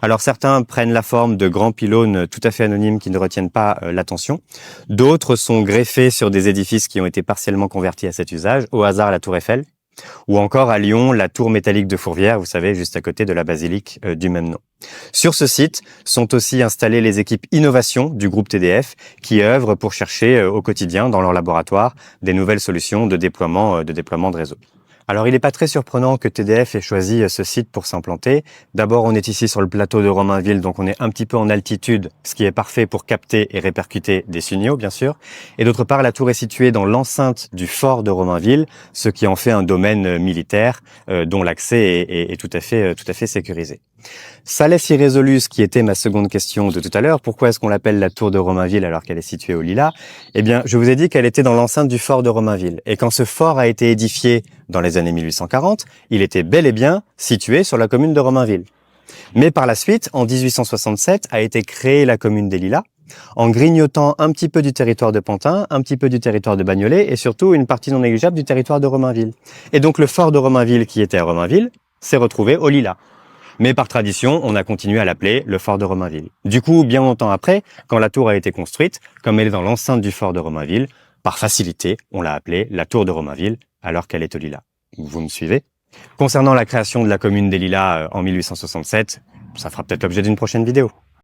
Alors certains prennent la forme de grands pylônes tout à fait anonymes qui ne retiennent pas l'attention. D'autres sont greffés sur des édifices qui ont été partiellement convertis à cet usage, au hasard la tour Eiffel, ou encore à Lyon, la tour métallique de Fourvière, vous savez, juste à côté de la basilique du même nom. Sur ce site sont aussi installées les équipes innovation du groupe TDF qui œuvrent pour chercher au quotidien dans leur laboratoire des nouvelles solutions de déploiement de réseau. Alors, il n'est pas très surprenant que TDF ait choisi ce site pour s'implanter. D'abord, on est ici sur le plateau de Romainville, donc on est un petit peu en altitude, ce qui est parfait pour capter et répercuter des signaux, bien sûr. Et d'autre part, la tour est située dans l'enceinte du fort de Romainville, ce qui en fait un domaine militaire dont l'accès est tout à fait sécurisé. Ça laisse irrésolu ce qui était ma seconde question de tout à l'heure. Pourquoi est-ce qu'on l'appelle la tour de Romainville alors qu'elle est située au Lilas? Eh bien, je vous ai dit qu'elle était dans l'enceinte du fort de Romainville. Et quand ce fort a été édifié dans les années 1840, il était bel et bien situé sur la commune de Romainville. Mais par la suite, en 1867, a été créée la commune des Lilas, en grignotant un petit peu du territoire de Pantin, un petit peu du territoire de Bagnolet et surtout une partie non négligeable du territoire de Romainville. Et donc le fort de Romainville qui était à Romainville s'est retrouvé au Lilas. Mais par tradition, on a continué à l'appeler le fort de Romainville. Du coup, bien longtemps après, quand la tour a été construite, comme elle est dans l'enceinte du fort de Romainville, par facilité, on l'a appelée la tour de Romainville, alors qu'elle est au Lilas. Vous me suivez? Concernant la création de la commune des Lilas en 1867, ça fera peut-être l'objet d'une prochaine vidéo.